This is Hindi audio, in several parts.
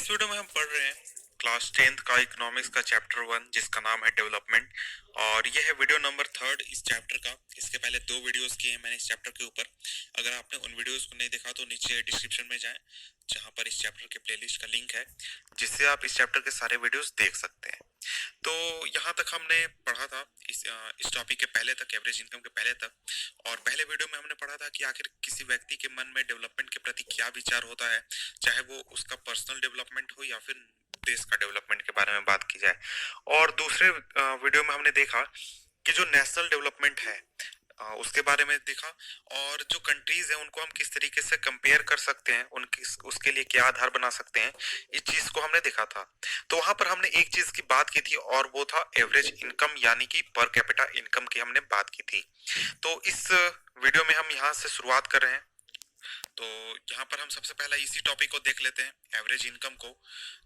इस वीडियो में हम पढ़ रहे हैं क्लास 10th का इकोनॉमिक्स का चैप्टर 1 जिसका नाम है डेवलपमेंट। और यह है वीडियो नंबर 3 इस चैप्टर का। इसके पहले 2 वीडियोस किए हैं मैंने इस चैप्टर के ऊपर। अगर आपने उन वीडियोस को नहीं देखा तो नीचे डिस्क्रिप्शन में जाएं, जहां पर इस चैप्टर के प्लेलिस्ट का लिंक है, जिससे आप इस चैप्टर के सारे वीडियोस देख सकते हैं। तो यहाँ तक हमने पढ़ा था इस टॉपिक के पहले तक, एवरेज इनकम के पहले तक। और पहले वीडियो में हमने पढ़ा था कि आखिर किसी व्यक्ति के मन में डेवलपमेंट के प्रति क्या विचार होता है, चाहे वो उसका पर्सनल डेवलपमेंट हो या फिर देश का डेवलपमेंट के बारे में बात की जाए। और दूसरे वीडियो में हमने देखा कि जो नेशनल डेवलपमेंट है उसके बारे में देखा, और जो कंट्रीज हैं उनको हम किस तरीके से कंपेयर कर सकते हैं, उनकी उसके लिए क्या आधार बना सकते हैं, इस चीज को हमने देखा था। तो वहां पर हमने एक चीज की बात की थी और वो था एवरेज इनकम, यानी कि पर कैपिटा इनकम की हमने बात की थी। तो इस वीडियो में हम यहाँ से शुरुआत कर रहे हैं। तो यहाँ पर हम सबसे पहला इसी टॉपिक को देख लेते हैं, एवरेज इनकम को,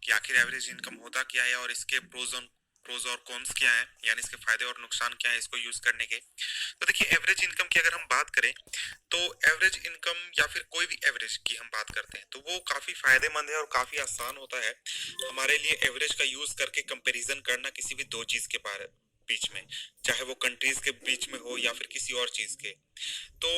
कि आखिर एवरेज इनकम होता क्या है और इसके प्रोज और कॉन्स क्या है, यानी इसके फायदे और नुकसान क्या है इसको यूज करने के। तो देखिए, एवरेज इनकम की अगर हम बात करें तो एवरेज इनकम या फिर कोई भी एवरेज की हम बात करते हैं तो वो काफी फायदेमंद है और काफी आसान होता है हमारे लिए एवरेज का यूज करके कंपैरिजन करना किसी भी दो चीज के बारे बीच में, चाहे वो कंट्रीज के बीच में हो या फिर किसी और चीज के। तो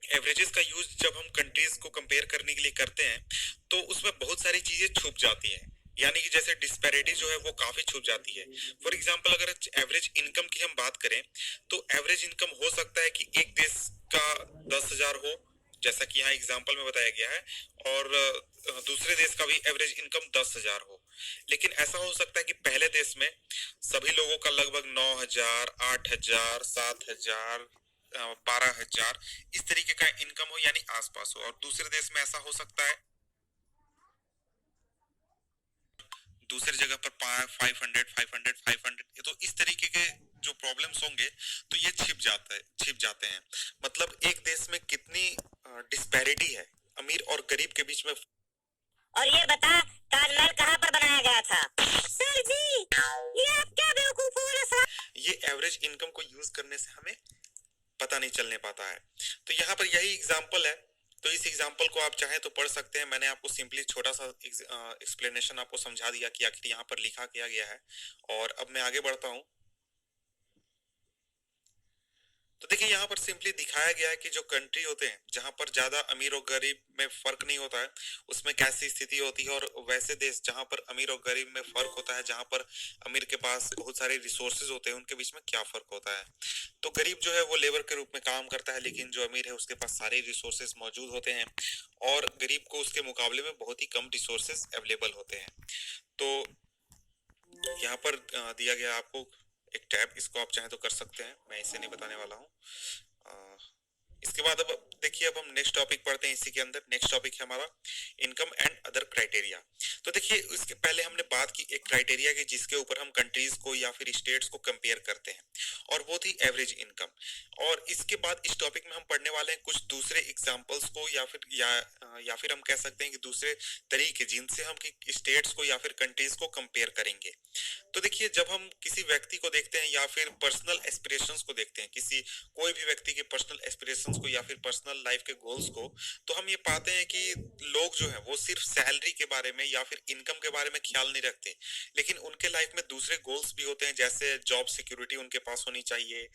एवरेजेस का यूज जब हम कंट्रीज को कंपेयर करने के लिए करते हैं तो उसमें बहुत सारी चीजें छुप जाती हैं, यानी कि जैसे डिस्पैरिटी जो है वो काफी छुप जाती है। फॉर एग्जांपल, अगर एवरेज इनकम की हम बात करें तो एवरेज इनकम हो सकता है कि एक देश का 10,000 हो, जैसा कि यहाँ एग्जांपल में बताया गया है, और दूसरे देश का भी एवरेज इनकम 10,000 हो। लेकिन ऐसा हो सकता है कि पहले देश में सभी लोगों का लगभग 9,000, 8,000, 7,000, 12,000 इस तरीके का इनकम हो, यानी आसपास हो, और दूसरे देश में ऐसा हो सकता है दूसरी जगह पर 500, 500, 500। तो इस तरीके के जो प्रॉब्लम्स होंगे तो ये छिप जाते हैं। मतलब एक देश में कितनी डिस्पैरिटी है अमीर और गरीब के बीच में। और ये बता, ताजमहल कहाँ पर बनाया गया था? सर जी, ये आप क्या बेवकूफों वाला सवाल। ये एवरेज इनकम को यूज करने से हमें पता नहीं चलने पाता है। तो यहाँ पर यही एग्जाम्पल है। तो इस एग्जाम्पल को आप चाहें तो पढ़ सकते हैं। मैंने आपको सिंपली छोटा सा एक्सप्लेनेशन आपको समझा दिया कि आखिर यहाँ पर लिखा क्या गया है। और अब मैं आगे बढ़ता हूँ। तो देखिए, यहाँ पर सिंपली दिखाया गया है कि जो कंट्री होते हैं जहां पर ज्यादा अमीर और गरीब में फर्क नहीं होता है, उसमें कैसी स्थिति होती है, और वैसे देश जहां पर अमीर और गरीब में फर्क होता है, जहां पर अमीर के पास बहुत सारे रिसोर्सेज होते हैं, उनके बीच में क्या फर्क होता है। तो गरीब जो है वो लेबर के रूप में काम करता है, लेकिन जो अमीर है उसके पास सारे रिसोर्सेज मौजूद होते हैं, और गरीब को उसके मुकाबले में बहुत ही कम रिसोर्सेज अवेलेबल होते हैं। तो यहाँ पर दिया गया आपको एक टैब, इसको आप चाहें तो कर सकते हैं, मैं इसे नहीं बताने वाला हूँ। इसके बाद अब देखिए, अब हम नेक्स्ट टॉपिक पढ़ते हैं। इसी के अंदर नेक्स्ट टॉपिक है हमारा इनकम एंड अदर क्राइटेरिया। तो देखिए, इसके पहले हमने बात की एक क्राइटेरिया की जिसके ऊपर हम कंट्रीज को या फिर स्टेट्स को कंपेयर करते हैं, और वो थी एवरेज इनकम। और इसके बाद इस टॉपिक में हम पढ़ने वाले हैं कुछ दूसरे एग्जाम्पल्स को, या फिर हम कह सकते हैं कि दूसरे तरीके जिनसे हम स्टेट्स को या फिर कंट्रीज को कंपेयर करेंगे। तो देखिए, जब हम किसी व्यक्ति को देखते हैं या फिर पर्सनल एस्पिरेशंस को देखते हैं, कोई भी व्यक्ति के पर्सनल एस्पिरेशंस को या फिर पर्सनल लाइफ के गोल्स को, तो हम ये पाते हैं कि लोग जो है वो सिर्फ सैलरी के बारे में या फिर इनकम के बारे में ख्याल नहीं रखते, लेकिन उनके लाइफ में दूसरे गोल्स भी होते हैं, जैसे जॉब सिक्योरिटी उनके पास होनी चाहिए,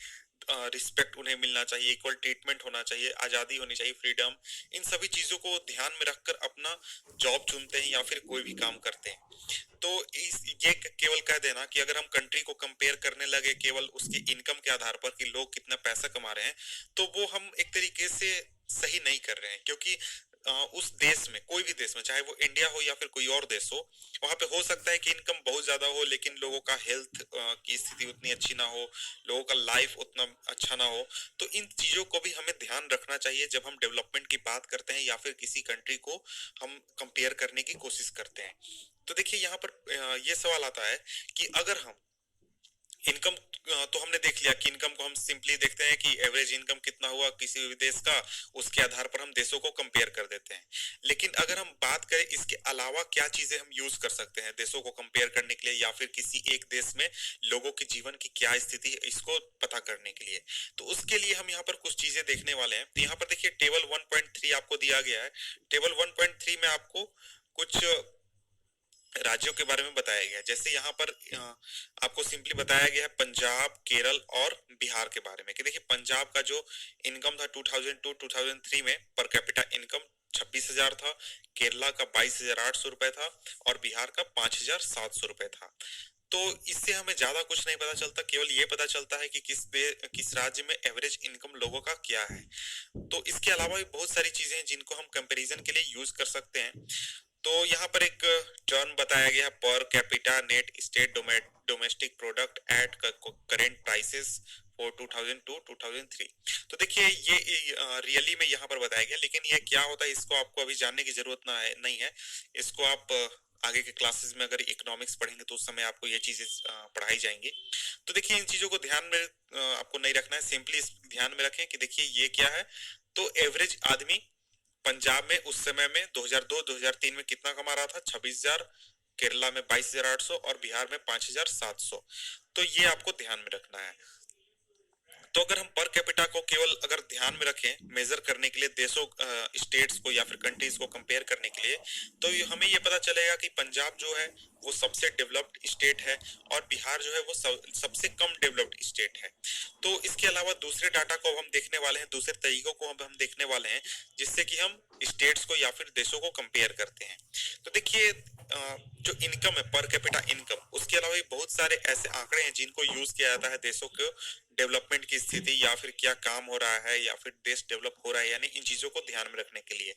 रिस्पेक्ट उन्हें मिलना चाहिए, इक्वल ट्रीटमेंट होना चाहिए, आजादी होनी चाहिए, फ्रीडम। इन सभी चीजों को ध्यान में रखकर अपना जॉब चुनते हैं या फिर कोई भी काम करते हैं। तो ये केवल कह देना कि अगर हम कंट्री को कंपेयर करने लगे केवल उसके इनकम के आधार पर कि लोग कितना पैसा कमा रहे हैं, तो वो हम एक तरीके से सही नहीं कर रहे हैं। क्योंकि उस देश में, कोई भी देश में, चाहे वो इंडिया हो या फिर कोई और देश हो, वहां पे हो सकता है कि इनकम बहुत ज्यादा हो लेकिन लोगों का हेल्थ की स्थिति उतनी अच्छी ना हो, लोगों का लाइफ उतना अच्छा ना हो। तो इन चीजों को भी हमें ध्यान रखना चाहिए जब हम डेवलपमेंट की बात करते हैं या फिर किसी कंट्री को हम कंपेयर करने की कोशिश करते हैं। तो देखिए, यहाँ पर ये सवाल आता है कि अगर हम इनकम, तो हमने देख लिया कि इनकम को हम सिंपली देखते हैं कि एवरेज इनकम कितना हुआ किसी भी देश का, उसके आधार पर हम देशों को कंपेयर कर देते हैं। लेकिन अगर हम बात करें इसके अलावा क्या चीजें हम यूज कर सकते हैं देशों को कंपेयर करने के लिए, या फिर किसी एक देश में लोगों के जीवन की क्या स्थिति है इसको पता करने के लिए, तो उसके लिए हम यहाँ पर कुछ चीजें देखने वाले हैं। तो यहाँ पर देखिए, टेबल 1.3 आपको दिया गया है। टेबल 1.3 में आपको कुछ राज्यों के बारे में बताया गया है। जैसे यहाँ पर आपको सिंपली बताया गया है पंजाब, केरल और बिहार के बारे में कि देखिए पंजाब का जो इनकम था 2002-2003 में पर कैपिटा इनकम 26,000 था, केरला का 22,800 रुपए था और बिहार का 5,700 रुपए था। तो इससे हमें ज्यादा कुछ नहीं पता चलता, केवल ये पता चलता है कि किस राज्य में एवरेज इनकम लोगों का क्या है। तो इसके अलावा भी बहुत सारी चीजें हैं जिनको हम कंपैरिजन के लिए यूज कर सकते हैं। तो यहाँ पर एक टर्म बताया गया है per capita net state domestic product at current prices for 2002-2003। तो देखिए ये रियली में यहाँ पर बताया गया, लेकिन ये क्या होता है इसको आपको अभी जानने की जरूरत नहीं है। इसको आप आगे के क्लासेस में अगर इकोनॉमिक्स पढ़ेंगे तो उस समय आपको ये चीजें पढ़ाई जाएंगी। तो देखिए इन चीजों को ध्यान में आपको नहीं रखना है, सिंपली ध्यान में रखें कि देखिए ये क्या है। तो एवरेज आदमी पंजाब में उस समय में 2002-2003 में कितना कमा रहा था? 26,000, केरला में 22,800 और बिहार में 5,700। तो ये आपको ध्यान में रखना है। तो अगर हम पर कैपिटा को केवल अगर ध्यान में रखें मेजर करने के लिए देशों स्टेट्स को या फिर कंट्रीज को कंपेयर करने के लिए, तो हमें ये पता चलेगा कि पंजाब जो है वो सबसे डेवलप्ड स्टेट है और बिहार जो है वो सबसे कम डेवलप्ड स्टेट है। तो इसके अलावा दूसरे डाटा को हम देखने वाले हैं, दूसरे तरीकों को हम देखने वाले हैं जिससे कि हम स्टेट्स को या फिर देशों को कंपेयर करते हैं। तो देखिए जो इनकम है पर कैपिटा इनकम, उसके अलावा भी बहुत सारे ऐसे आंकड़े हैं जिनको यूज किया जाता है देशों को डेवलपमेंट की स्थिति या फिर क्या काम हो रहा है या फिर देश डेवलप हो रहा है, यानी इन चीजों को ध्यान में रखने के लिए।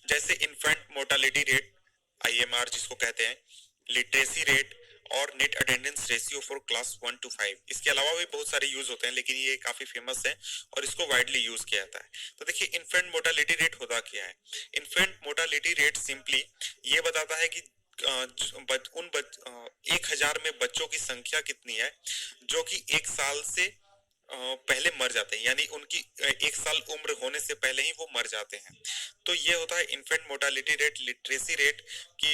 जैसे इन्फेंट मोर्टालिटी रेट IMR जिसको कहते हैं, लिटरेसी रेट और net attendance ratio for class 1 to 5। इसके अलावा भी बहुत सारे यूज होते हैं लेकिन ये काफी फेमस है और इसको वाइडली यूज किया जाता है। तो देखिए इन्फेंट मोर्टालिटी रेट होता क्या है? इन्फेंट मोर्टालिटी रेट सिंपली ये बताता है कि 1,000 में बच्चों की संख्या कितनी है जो कि 1 साल से पहले मर जाते हैं, यानी उनकी 1 साल उम्र होने से पहले ही वो मर जाते हैं। तो ये होता है infant mortality rate. Literacy rate कि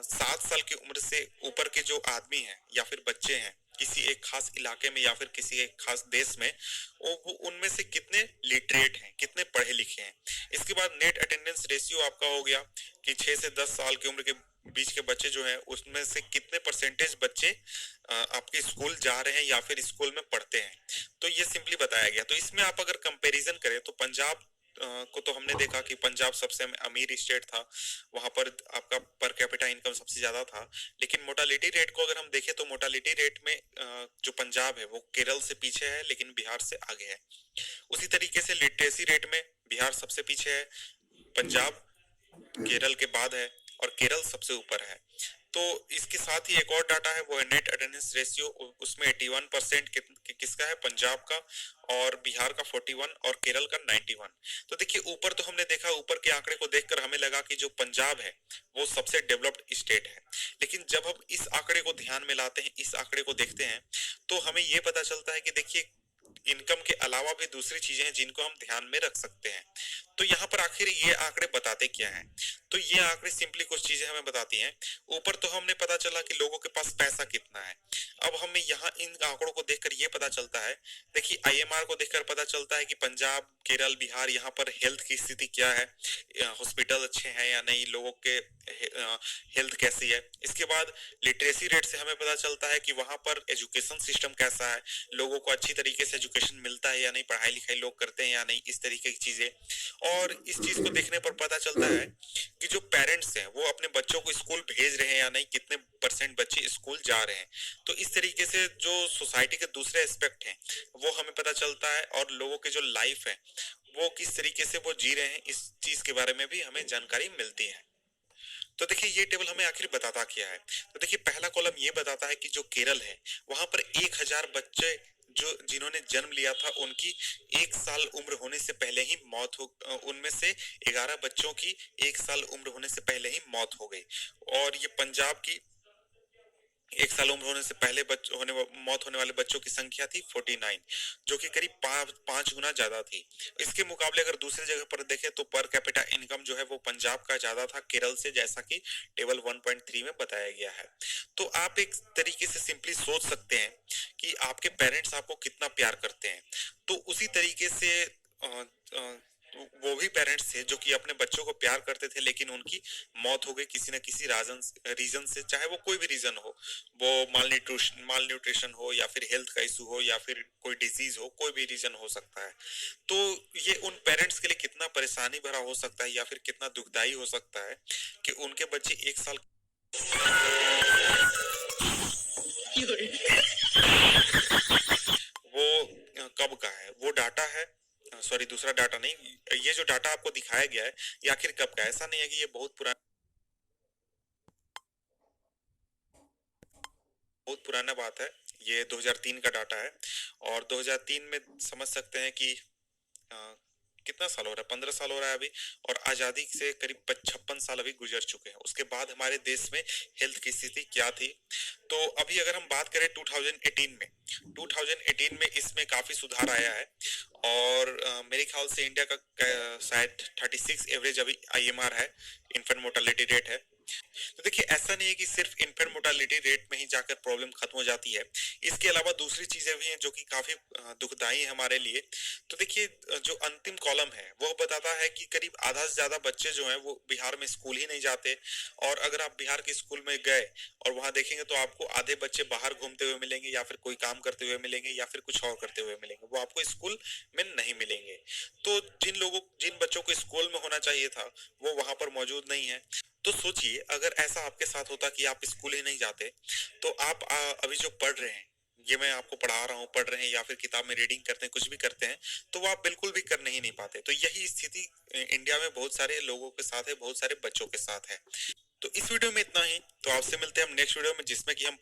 7 साल की उम्र से ऊपर के जो आदमी हैं या फिर बच्चे हैं किसी एक खास इलाके में या फिर किसी एक खास देश में, वो उनमें से कितने लिटरेट हैं, कितने पढ़े लिखे हैं। इसके बाद नेट अटेंडेंस रेशियो आपका हो गया कि 6 से 10 साल की उम्र के बीच के बच्चे जो हैं उसमें से कितने परसेंटेज बच्चे आपके स्कूल जा रहे हैं या फिर स्कूल में पढ़ते हैं। तो ये सिंपली बताया गया। तो इसमें आप अगर कंपैरिजन करें तो पंजाब को तो हमने देखा कि पंजाब सबसे अमीर स्टेट था, वहां पर आपका पर कैपिटा इनकम सबसे ज्यादा था। लेकिन मोर्टालिटी रेट को अगर हम देखें तो मोर्टालिटी रेट में जो पंजाब है वो केरल से पीछे है लेकिन बिहार से आगे है। उसी तरीके से लिटरेसी रेट में बिहार सबसे पीछे है, पंजाब केरल के बाद है और केरल सबसे ऊपर है। तो इसके साथ ही एक और डाटा है वो है नेट अटेंडेंस रेशियो। उसमें 81% किसका है? पंजाब का, और बिहार का 41 और केरल का 91। तो देखिए ऊपर तो हमने देखा, ऊपर के आंकड़े को देखकर हमें लगा कि जो पंजाब है वो सबसे डेवलप्ड स्टेट है। लेकिन जब हम इस आंकड़े को ध्यान में लाते हैं, इस आंकड़े को देखते हैं, तो हमें ये पता चलता है कि देखिए इनकम के अलावा भी दूसरी चीजें हैं जिनको हम ध्यान में रख सकते हैं। तो यहाँ पर आखिर ये आंकड़े बताते क्या हैं? तो ये आंकड़े सिंपली कुछ चीजें हमें बताती हैं। ऊपर तो हमने पता चला कि लोगों के पास पैसा कितना है। अब हमें यहाँ इन आंकड़ों को देखकर ये पता चलता है, देखिए IMR को देखकर पता चलता है कि पंजाब, केरल, बिहार यहाँ पर हेल्थ की स्थिति क्या है, हॉस्पिटल अच्छे हैं या नहीं, लोगों के हेल्थ कैसी है। इसके बाद लिटरेसी रेट से हमें पता चलता है कि वहां पर एजुकेशन सिस्टम कैसा है, लोगों को अच्छी तरीके से एजुकेशन मिलता है या नहीं, पढ़ाई लिखाई लोग करते हैं या नहीं, इस तरीके की चीजें। और इस चीज को देखने पर पता चलता है कि जो पेरेंट्स हैं वो अपने बच्चों को स्कूल भेज रहे हैं या नहीं, कितने परसेंट बच्चे स्कूल जा रहे हैं। तो इस तरीके से जो सोसाइटी के दूसरे एस्पेक्ट हैं वो हमें पता चलता है, और लोगों की जो लाइफ है वो किस तरीके से वो जी रहे हैं, इस चीज के बारे में भी हमें जानकारी मिलती है। तो देखिए ये टेबल हमें आखिर बताता क्या है? तो देखिए पहला कॉलम ये बताता है कि जो केरल है वहां पर 1,000 बच्चे जो जिन्होंने जन्म लिया था उनकी 1 साल उम्र होने से पहले ही मौत हो, उनमें से 11 बच्चों की 1 साल उम्र होने से पहले ही मौत हो गई। और ये पंजाब की 1 साल उम्र होने से पहले मौत होने वाले बच्चों की संख्या थी 49, जो कि करीब 5 गुना ज्यादा थी। इसके मुकाबले अगर दूसरी जगह पर देखें तो पर कैपिटा इनकम जो है वो पंजाब का ज्यादा था केरल से, जैसा कि टेबल 1.3 में बताया गया है। तो आप एक तरीके से सिंपली सोच सकते हैं कि आपके पेरेंट्स आपको कितना प्यार करते हैं। तो उसी तरीके से तो वो भी पेरेंट्स थे जो कि अपने बच्चों को प्यार करते थे, लेकिन उनकी मौत हो गई किसी न किसी रीजन से, चाहे वो कोई भी रीजन हो, वो माल न्यूट्रिशन हो या फिर हेल्थ का इशू हो या फिर कोई डिजीज हो, कोई भी रीजन हो सकता है। तो ये उन पेरेंट्स के लिए कितना परेशानी भरा हो सकता है या फिर कितना दुखदाई हो सकता है कि उनके बच्चे 1 साल वो कब का है, वो डाटा है, सॉरी दूसरा डाटा नहीं, ये जो डाटा आपको दिखाया गया है ये आखिर कब का है? ऐसा नहीं है कि ये बहुत पुराना बात है। ये 2003 का डाटा है और 2003 में समझ सकते हैं कि अ, कितना साल हो रहा है, 15 साल हो रहा है अभी, और आजादी से करीब 56 साल अभी गुजर चुके हैं। उसके बाद हमारे देश में हेल्थ की स्थिति क्या थी? तो अभी अगर हम बात करें 2018 में इसमें काफी सुधार आया है और मेरे ख्याल से इंडिया का शायद 36 एवरेज अभी आईएमआर है, इन्फेंट मोर्टेलिटी रेट है। तो देखिए ऐसा नहीं है कि सिर्फ इन्फेंट मोर्टेलिटी रेट में ही जाकर प्रॉब्लम खत्म हो जाती है, इसके अलावा दूसरी चीजें भी हैं जो कि काफी दुखदाई है हमारे लिए। तो देखिए जो अंतिम कॉलम है वो बताता है कि करीब आधा से ज्यादा बच्चे जो हैं वो बिहार में स्कूल ही नहीं जाते, और अगर आप बिहार के स्कूल में गए और वहां देखेंगे तो आपको आधे बच्चे बाहर घूमते हुए मिलेंगे या फिर कोई काम करते हुए मिलेंगे या फिर कुछ और करते हुए मिलेंगे, वो आपको स्कूल में नहीं मिलेंगे। तो जिन बच्चों को स्कूल में होना चाहिए था वो वहां पर मौजूद नहीं है। तो सोचिए अगर ऐसा आपके साथ होता कि आप स्कूल ही नहीं जाते, तो आप अभी जो पढ़ रहे हैं, ये मैं आपको पढ़ा रहा हूँ, पढ़ रहे हैं या फिर किताब में रीडिंग करते हैं, कुछ भी करते हैं, तो वो आप बिल्कुल भी कर नहीं पाते। तो यही स्थिति इंडिया में बहुत सारे लोगों के साथ है, बहुत सारे बच्चों के साथ है। तो इस वीडियो में इतना ही। तो आपसे मिलते हैं हम नेक्स्ट वीडियो में, जिसमें कि हम